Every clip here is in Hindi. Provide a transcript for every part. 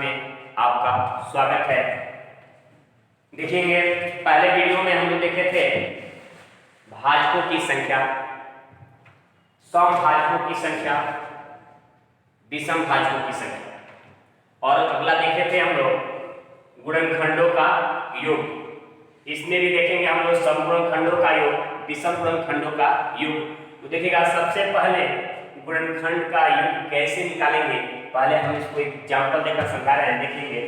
में आपका स्वागत है। देखेंगे पहले वीडियो में हम लोग देखे थे भाजकों की संख्या, समभाजकों की संख्या, विषम भाजकों की संख्या, और अगला देखे थे हम लोग गुणनखंडों का योग। इसमें भी देखेंगे हम लोग समगुणनखंडों का योग, विषम गुणनखंडों का योग। तो देखिएगा सबसे पहले गुणनखंड का योग कैसे निकालेंगे, पहले हम इसको एक एग्जांपल देकर समझा रहे हैं। देखेंगे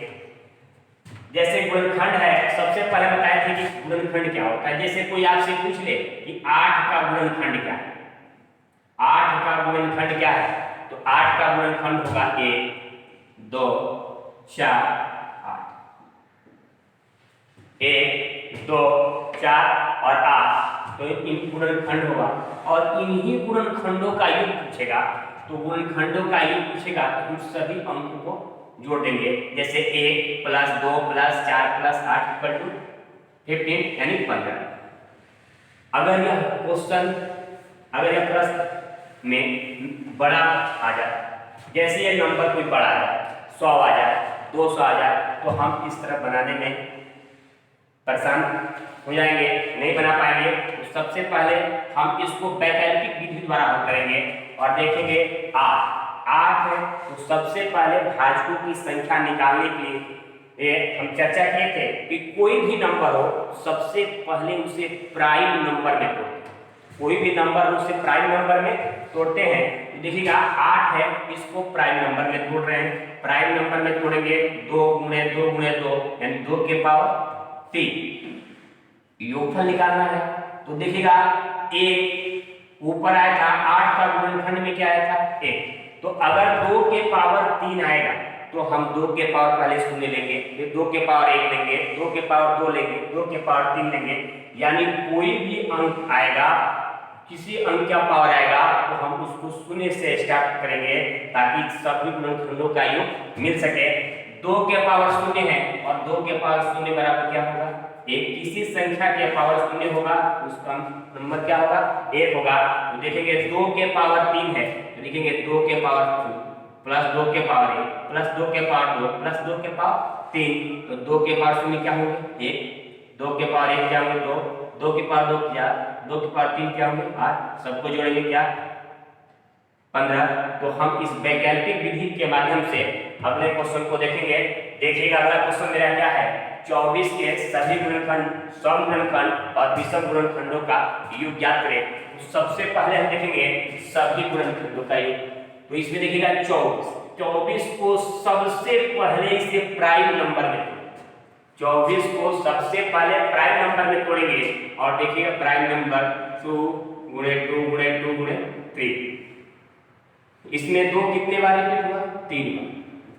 जैसे गुणनखंड है, सबसे पहले बताए थे कि गुणनखंड क्या होता है। जैसे कोई आपसे पूछ ले कि 8 का गुणनखंड क्या है, 8 का गुणनखंड क्या है, तो 8 का गुणनखंड होगा 1 2 4 8, 1 2 4 और 8, तो इन गुणनखंड होगा। और इन्हीं गुणनखंडों का योग पूछेगा, तो गुणनखंडों का योग पूछेगा तो हम सभी अंकों को जोड़ देंगे। जैसे 1 + 2 + 4 + 8 = 15 यानी 15। अगर यह क्वेश्चन, अगर यह प्रश्न में बड़ा आ जाए, जैसे ये नंबर कोई बड़ा आ जाए, 100 आ जाए, 200 आ जाए, तो हम इस तरह बनाने में परेशान हो जाएंगे, नहीं बना पाएंगे। तो सबसे पहले हम इसको वैकल्पिक विधि द्वारा हल करेंगे और देखेंगे 8 है, तो सबसे पहले भाजकों की संख्या निकालने के लिए हम चर्चा किए थे कि कोई भी नंबर हो सबसे पहले उसे प्राइम नंबर में तोड़ते हैं। कोई भी नंबर हो उसे प्राइम नंबर में तोड़ते हैं। तो देखिएगा 8 है, इसको प्राइम नंबर में तोड़ रहे हैं। प्राइम नंबर में तोड़ेंगे 2 × 2 × 2 यानी 2 के पावर 3। योगफल निकालना है, तो देखिएगा 1 ऊपर आया था, 8 का गुणनखंड में क्या आया था 1, तो अगर 2 के पावर 3 आएगा तो हम 2 के पावर पहले शून्य लेंगे, फिर 2 के पावर 1 लेंगे, 2 के पावर 2 लेंगे, 2 के पावर 3 लेंगे। यानी कोई भी अंक आएगा, किसी अंक का पावर आएगा तो हम उसको शून्य से स्टार्ट करेंगे ताकि सभी गुणनखंडों का योग मिल सके। 2 के पावर शून्य है और 2 के पावर शून्य बराबर क्या होगा, एक। किसी संख्या के पावर शून्य होगा उसका नंबर क्या होगा, 1 होगा। तो देखेंगे 2 के पावर 3 है, तो लिखेंगे 2 के पावर 2 + 2 के पावर 1 + 2 के पावर 2 + 2 के पावर 3, तो 2 के पावर शून्य क्या होंगे 1, 2 के पावर 1 क्या होंगे 2, 2 के पावर 2 क्या, 2 के पावर 3 क्या होंगे 8, सबको जोड़ेंगे क्या 15। तो हम इस वैकल्पिक विधि के माध्यम से अगले क्वेश्चन को देखेंगे। देखिएगा अगला क्वेश्चन मेरा क्या है, 24 के सभी गुणनखंड, सम गुणनखंड और विषम गुणनखंडों का योग ज्ञात करें। तो सबसे पहले हम देखेंगे सभी गुणनखंडों का योग। तो इसमें देखिएगा 24 को सबसे पहले इसे प्राइम नंबर में, 24 को सबसे पहले प्राइम नंबर में तोड़ेंगे और देखिएगा प्राइम नंबर 2 × 2 × 2 × 3। इसमें 2 कितने बार रिपीट हुआ, 3 बार,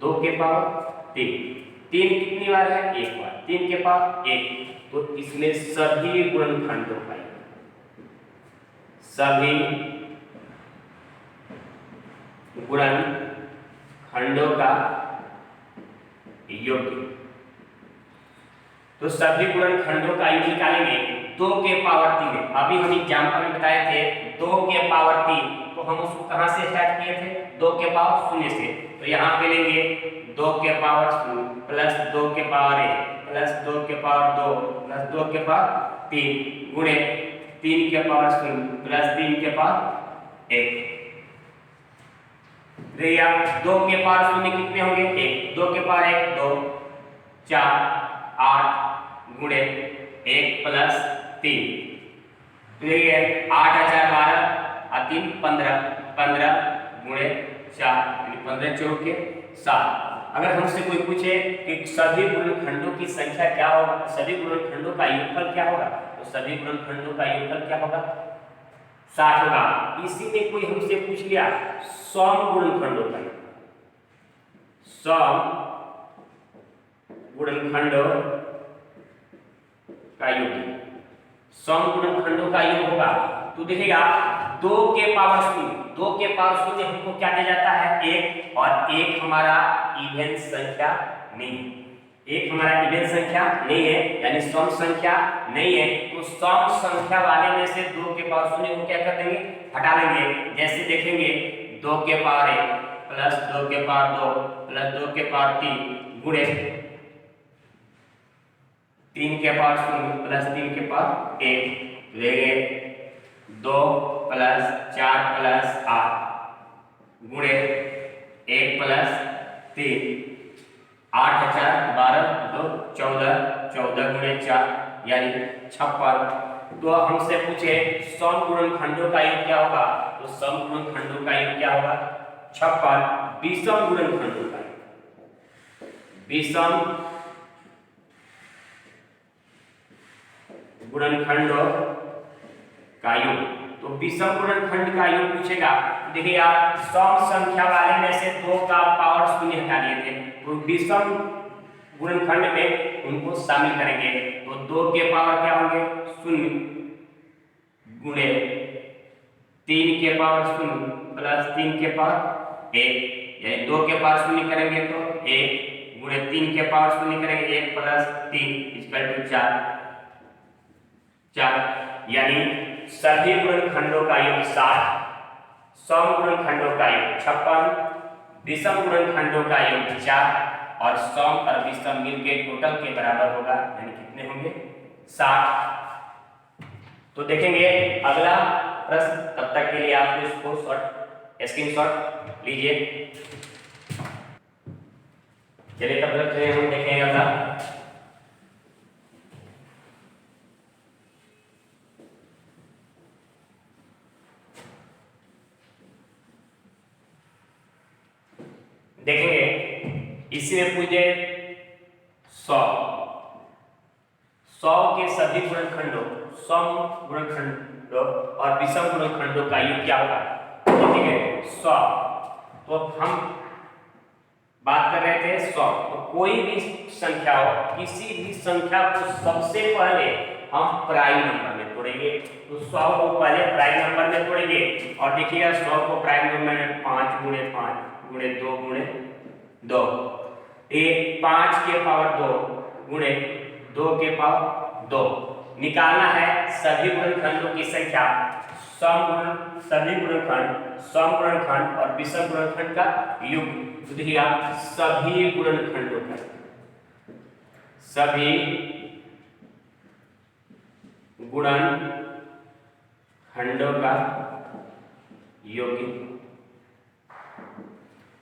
2 के पावर 3, 3 कितनी बार है 1 बार, 3 के पावर 1। तो इसमें सभी गुणनखंडों का, सभी गुणनखंडों का योग, तो सभी गुणनखंडों का योग निकालेंगे। 2 के पावर 3 है, अभी हम एग्जांपल में बताए थे 2 के पावर 3, तो हम उसको कहां से स्टार्ट किए थे 2 के पावर शून्य से। तो यहाँ पे लेंगे 2 के पावर शून्य + 2 के पावर 1 + 2 के पावर 2 + 2 के पावर 3 गुणे 3 के पावर शून्य + 3 के पावर 1। देखिए 2 के पावर शून्य कितने होंगे 1, 2 के पावर 1 2 4 8 गुणे 1 + 3, तो ये 8 × 4 12 और 3 15, 15 गुणे 4 यानी 15 × 4 = 7। अगर हमसे कोई पूछे कि सभी गुणनखंडों की संख्या क्या होगा, सभी गुणनखंडों का योगफल क्या होगा, तो सभी गुणनखंडों का योगफल क्या होगा 60 होगा। इसी में कोई हमसे पूछ लिया सम गुणनखंडों का, सम गुणनखंडों का योग, सम गुणनखंडों का योग होगा। तो देखिएगा 2 के पावर शून्य, 2 के पावर शून्य हमको क्या दिया जाता है 1, और 1 हमारा इवन संख्या नहीं है, 1 हमारा इवन संख्या नहीं है यानी सम संख्या नहीं है। तो सम संख्या वाले में से 2 के पावर शून्य को क्या कर देंगे, हटा देंगे। जैसे देखेंगे 2 के पावर 1 + 2 के पावर 2 + 2 के पावर 3 गुणे 3 के पावर 0 प्लस 3 के पावर 1 लेंगे 2 प्लस 4 प्लस 8 गुणे 1 प्लस 3 8 4 12 2 14 14 गुणे 4 यानी 56। तो हमसे पूछे सम गुणनखंडों का योग क्या होगा, तो सम गुणनखंडों का योग क्या होगा 56। विषम गुणनखंडों का विषम गुणनखंडों का योग, तो विषम गुणनखंड का योग पूछेगा। देखिए आप सम संख्या वाले में से 2 का पावर 0 हटा लिए थे, तो विषम गुणनखंड में उनको शामिल करेंगे। तो 2 के पावर क्या होंगे 0 गुणे 3 के पावर 0 प्लस 3 के पावर 1 यानी 2 के पावर 0 करेंगे तो 1 गुणे 3 के पावर 0 करेंगे 1 प्लस 3 इक्वल टू 4 यानी सभी गुणनखंडों का योग 60, सम गुणनखंडों का योग 56, विषम गुणनखंडों का योग 4 और सम और विषम मिलके टोटल के बराबर होगा, यानी कितने होंगे 60। तो देखेंगे अगला प्रश्न, तब तक के लिए आप इसको स्क्रीनशॉट लीजिए। चलिए तब तक हम देखेंगे अगला। देखेंगे इसी में पूछे 100 के सभी गुणनखंडों सम गुणनखंडों और विषम गुणनखंडों का योग क्या होगा। ठीक है 100, तो हम बात कर रहे थे 100, तो कोई भी संख्या हो, किसी भी संख्या को सबसे पहले हम प्राइम नंबर में तोड़ेंगे। तो 100 को पहले प्राइम नंबर में तोड़ेंगे और देखिएगा 100 को प्राइम नंबर में 5 गुणे 5 गुणे 2 गुणे 2, ये 5 के पावर 2 गुणे 2 के पावर 2 निकालना है सभी गुणनखंडों की संख्या, सभी गुणनखंड सम गुणनखंड और विषम गुणनखंड का योग। तो देखिएगा सभी गुणनखंडों का सभी गुणनखंडों का योग,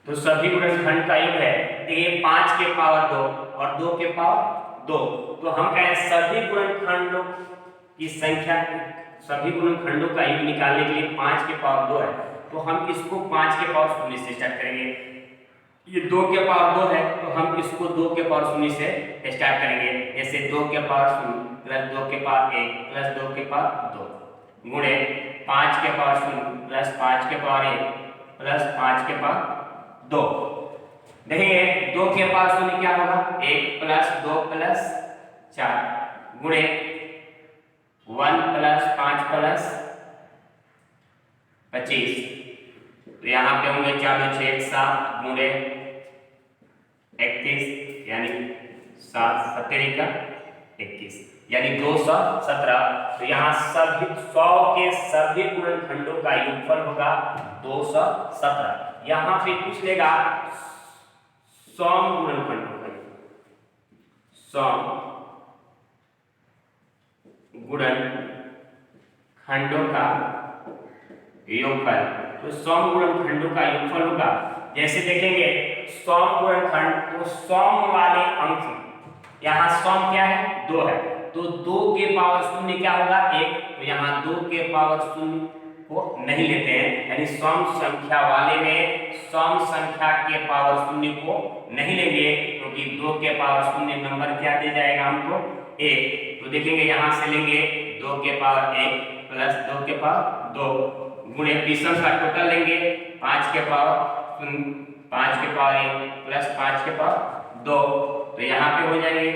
तो सभी गुणनखंड का योग है देखिए 5 के पावर 2 और 2 के पावर 2, तो हम कहें सभी गुणनखंडों की संख्या, सभी गुणनखंडों का योग निकालने के लिए 5 के पावर 2 है, तो हम इसको 5 के पावर 0 से स्टार्ट करेंगे। ये 2 के पावर 2 है, तो हम इसको 2 के पावर 0 से स्टार्ट करेंगे। जैसे 2 के पावर 0 प्लस 2 के पावर 1 प्लस 2 के पावर 2 गुणे 5 के पावर 0 प्लस 5 के पावर 1 प्लस 5 के पावर 2। देखिए 2 के पावर 0 क्या होगा 1 प्लस 2 प्लस 4 गुणे 1 प्लस 5 प्लस 25, तो यहाँ पे होंगे 4 2 6 7 गुणे 31 यानी 7 7 का 21 यानी 217। तो यहाँ सभी 100 के सभी गुणनखंडों का योगफल होगा 217। यहाँ पे पूछ लेगा सम गुणनखंडों का, सम गुणनखंडों का योगफल, तो सम गुणनखंडों का योगफल होगा। जैसे देखेंगे सम गुणनखंड, तो सम वाले अंक, यहाँ सम क्या है 2 है, तो 2 के पावर 0 क्या होगा 1, तो यहाँ 2 के पावर 0 को नहीं लेते हैं, यानी सम संख्या वाले में सम संख्या के पावर 0 को नहीं लेंगे, क्योंकि 2 के पावर 0 नंबर क्या दे जाएगा हमको 1। तो देखेंगे यहाँ से लेंगे 2 के पावर 1 प्लस 2 के पावर 2 गुणे विषम का टोटल लेंगे 5 के पावर 0 5 के पावर 1 प्लस 5 के पावर 2, तो यहाँ पे हो जाएंगे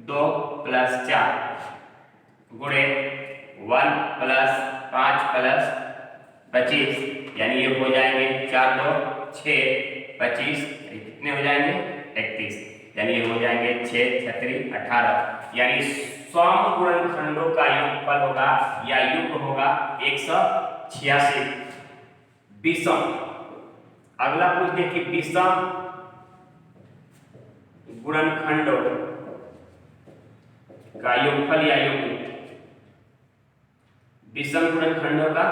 2 प्लस 4 गुणे 1 प्लस 5 प्लस 25, यानी ये हो जाएंगे 4 2 6 25, कितने हो जाएंगे 31, यानी ये हो जाएंगे 6 36 18, यानी सम गुणनखंडों का योगफल होगा या योग होगा 186। विषम, अगला पूछते कि विषम गुणनखंडों का योगफल या योग, विषम गुणनखंडों का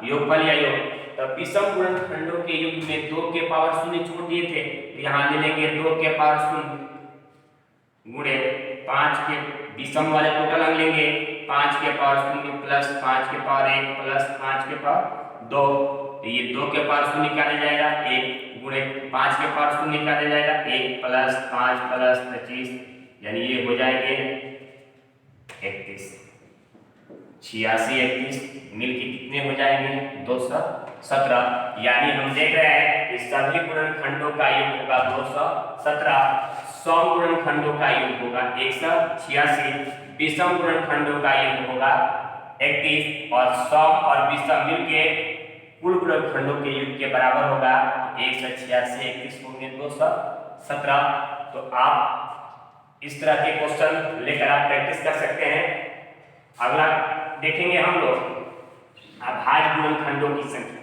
योगफल या योग। तो विषम गुणनखंडों के युग में 2 के पावर शून्य छोड़ दिए थे, तो यहाँ ले लेंगे 2 के पावर शून्य गुणे 5 के विषम वाले टोटल अंक लेंगे 5 के पावर शून्य प्लस 5 के पावर 1 प्लस 5 के पावर 2। तो ये 2 के पावर शून्य निकाला जाएगा 1 गुणे 5 के पावर शून्य निकाला जाएगा 1 प्लस 5 प्लस 25, यानी ये हो जाएंगे 31। 86 31 मिलके कितने हो जाएंगे 217। यानी हम देख रहे हैं कि सभी गुणनखंडों का योग होगा 217, सम गुणनखंडों का योग होगा 186, विषम गुणनखंडों का योग होगा 31 और सम और विषम मिलके कुल गुणनखंडों के योग के बराबर होगा 186 31 होंगे 217। तो आप इस तरह के क्वेश्चन लेकर आप प्रैक्टिस कर सकते हैं। अगला देखेंगे हम लोग अभाज्य गुणनखंडों की संख्या।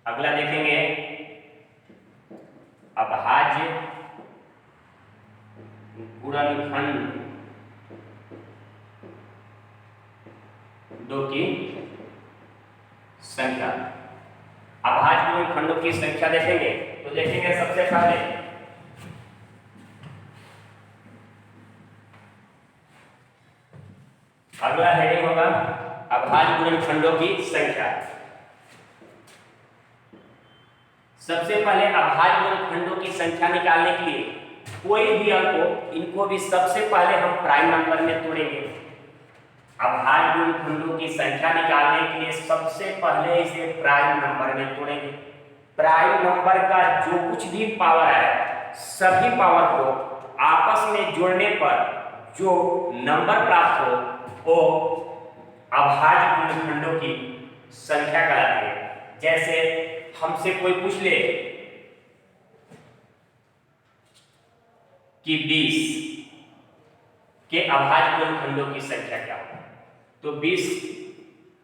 अगला देखेंगे अभाज्य गुणनखंडों की संख्या। अभाज्य गुणनखंडों की संख्या देखेंगे तो देखेंगे सबसे पहले अगला हेडिंग होगा अभाज्य गुणनखंडों की संख्या। सबसे पहले अभाज्य गुणनखंडों की संख्या निकालने के लिए कोई भी अंक हो, इनको भी सबसे पहले हम प्राइम नंबर में तोड़ेंगे। अभाज्य गुणनखंडों की संख्या निकालने के लिए सबसे पहले इसे प्राइम नंबर में तोड़ेंगे। प्राइम नंबर का जो कुछ भी पावर है, सभी पावर को आपस में जोड़ने पर जो नंबर प्राप्त हो वो अभाज्य गुणनखंडों की संख्या कहलाती है। जैसे हमसे कोई पूछ ले कि 20 के अभाज्य गुणनखंडों की संख्या क्या होगी, तो 20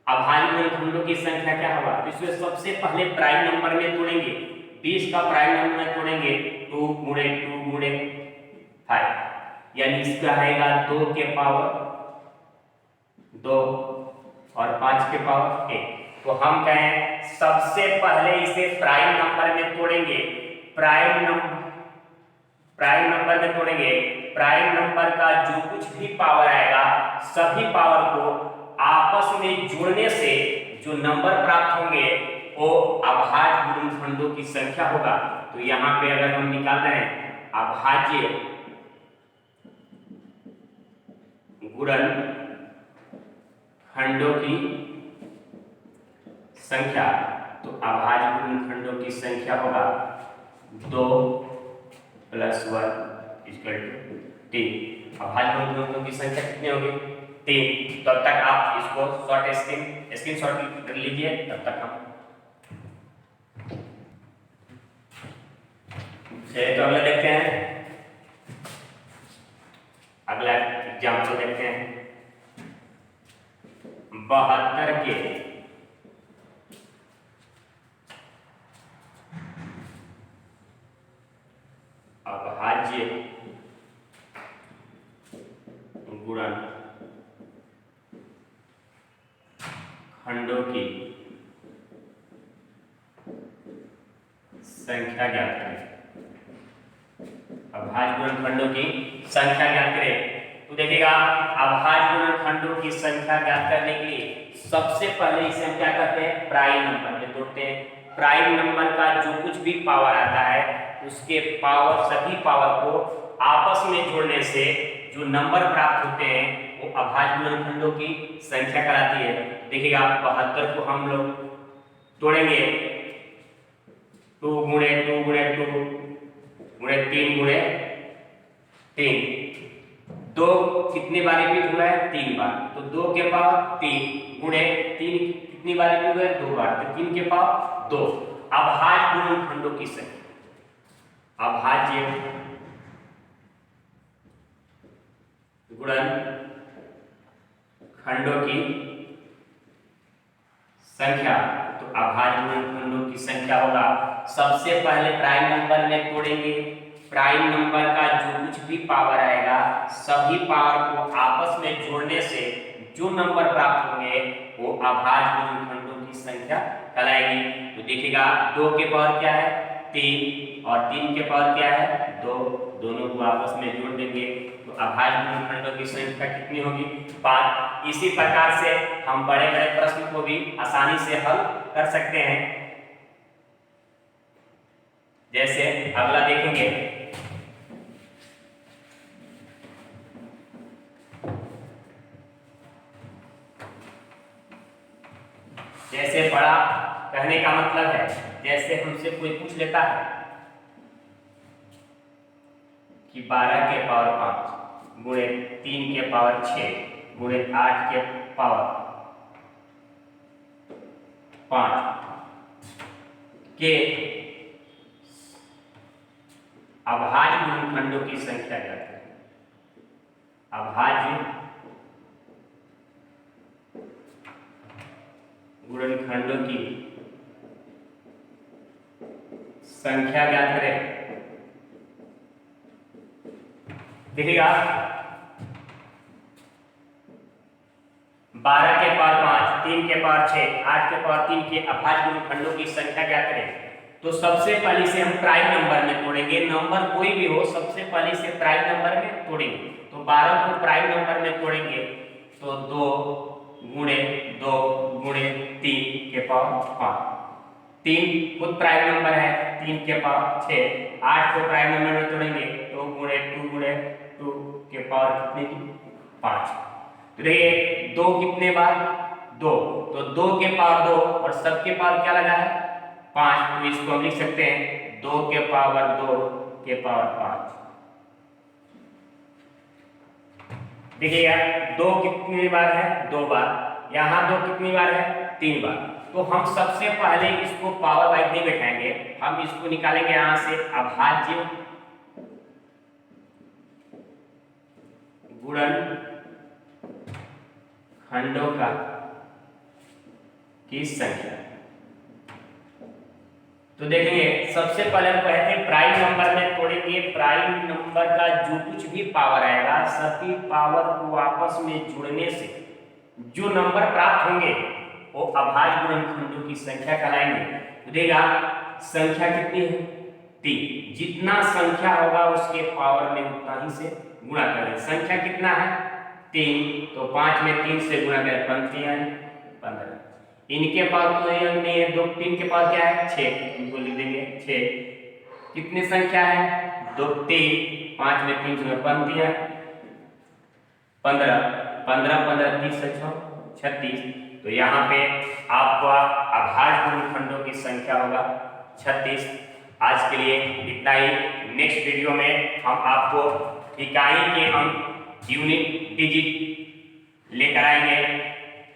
अभाज्य गुणनखंडों की संख्या क्या होगा, तो इसमें सबसे पहले प्राइम नंबर में तोड़ेंगे। 20 का प्राइम नंबर में तोड़ेंगे 2 गुणे 5, यानी इसका आएगा 2 के पावर 2 और 5 के पावर 1। तो हम कहें सबसे पहले इसे प्राइम नंबर में तोड़ेंगे। प्राइम नंबर में तोड़ेंगे, प्राइम नंबर का जो कुछ भी पावर आएगा सभी पावर को आपस में जोड़ने से जो नंबर प्राप्त होंगे वो अभाज्य गुणनखंडों की संख्या होगा। तो यहाँ पे अगर हम निकाल रहे हैं अभाज्य गुणनखंडों की संख्या, तो अभाज्य गुणनखंडों की संख्या होगा 2 + 1 = 3। अभाज्य गुणनखंडों की संख्या कितनी होगी 3। तब तक आप इसको स्क्रीनशॉट कर लीजिए। तब तक हम चलिए तो अगला देखते हैं। अगला एग्जाम्पल देखते हैं। 72 के अभाज्य गुणनखंडों की संख्या ज्ञात करें। अभाज्य गुणनखंडों की संख्या ज्ञात करें। तो देखिएगा अभाज्य गुणनखंडों की संख्या ज्ञात करने के लिए सबसे पहले इसे हम क्या करते हैं प्राइम नंबर में तोड़ते हैं। प्राइम नंबर का जो कुछ भी पावर आता है उसके पावर सभी पावर को आपस में जोड़ने से जो नंबर प्राप्त होते हैं वो अभाज्य गुणनखंडों की संख्या कहलाती है। देखिएगा 72 को हम लोग तोड़ेंगे 2 गुणे 2 गुणे 2 गुणे 3 गुणे 3। 2 कितनी बार रिपीट हुआ है 3 बार, तो 2 के पावर 3 गुणे 3 कितनी बार रिपीट हुआ है 2 बार, तो 3 के पावर 2। अभाज्य गुणनखंडों की संख्या, अभाज्य गुणनखंडों की संख्या, तो अभाज्य गुणनखंडों की संख्या होगा सबसे पहले प्राइम नंबर में तोड़ेंगे प्राइम नंबर का जो कुछ भी पावर आएगा सभी पावर को आपस में जोड़ने से जो नंबर प्राप्त होंगे वो अभाज्य गुणनखंडों की संख्या कहलाएगी। तो देखिएगा 2 के पावर क्या है 3 और 3 के पावर क्या है 2, दोनों को आपस में जोड़ देंगे तो अभाज्य गुणनखंडों की संख्या कितनी होगी 5। इसी प्रकार से हम बड़े बड़े प्रश्न को भी आसानी से हल कर सकते हैं। जैसे अगला देखेंगे, जैसे बड़ा कहने का मतलब है जैसे हमसे कोई पूछ लेता है कि 12 के पावर 5 गुणे 3 के पावर 6 गुणे 8 के पावर 5 के अभाज्य गुणनखंडों की संख्या ज्ञात करें। अभाज्य गुणनखंडों की संख्या ज्ञात करें। देखिएगा 12 के पावर 5 3 के पावर 6 8 के पावर 3 के अभाज्य गुणनखंडों की संख्या ज्ञात करें। तो सबसे पहले से हम प्राइम नंबर में तोड़ेंगे, नंबर कोई भी हो सबसे पहले से प्राइम नंबर में तोड़ेंगे। तो 12 को प्राइम नंबर में तोड़ेंगे तो 2 गुणे 2 गुणे 3 के पावर 5, 3 खुद प्राइम नंबर है 3 के पावर 6, 8 को प्राइम नंबर में तोड़ेंगे तो गुणे 2 के पावर कितने की 5। तो देखिए 2 कितने बार 2, तो 2 के पावर 2 और सब के पावर क्या लगा है 5, तो इसको हम लिख सकते हैं 2 के पावर 2 के पावर 5। देखिएगा 2 कितनी बार है 2 बार, यहाँ 2 कितनी बार है 3 बार। तो हम सबसे पहले इसको पावर वाइज नहीं बैठाएंगे, हम इसको निकालेंगे यहाँ से अभाज्य गुणनखंडों की संख्या। तो देखेंगे सबसे पहले हम कहते हैं प्राइम नंबर में तोड़ेंगे, प्राइम नंबर का जो कुछ भी पावर आएगा सभी पावर को आपस में जोड़ने से जो नंबर प्राप्त होंगे वो अभाज्य गुणनखंडों की संख्या कहलाएंगे। तो देखिएगा संख्या कितनी है 3, जितना संख्या होगा उसके पावर में उतना ही से गुणा करें। संख्या कितना है 3, तो 5 में 3 से गुणा करें 15। इनके पास तो अंक नहीं है 2, 3 के पास क्या है 6, इनको लिख देंगे 6। कितनी संख्या है 2 3, 5 में 3 से 15 15 30 से 36। तो यहाँ पे आपका अभाज्य गुणनखंडों की संख्या होगा 36। आज के लिए इतना ही। नेक्स्ट वीडियो में हम आपको इकाई के अंक यूनिट डिजिट लेकर आएंगे।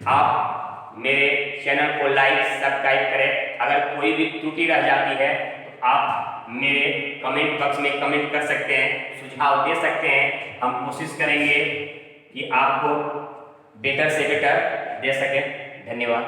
आप मेरे चैनल को लाइक सब्सक्राइब करें। अगर कोई भी त्रुटि रह जाती है तो आप मेरे कमेंट बॉक्स में कमेंट कर सकते हैं, सुझाव दे सकते हैं। हम कोशिश करेंगे कि आपको बेटर से बेटर दे सकें। धन्यवाद।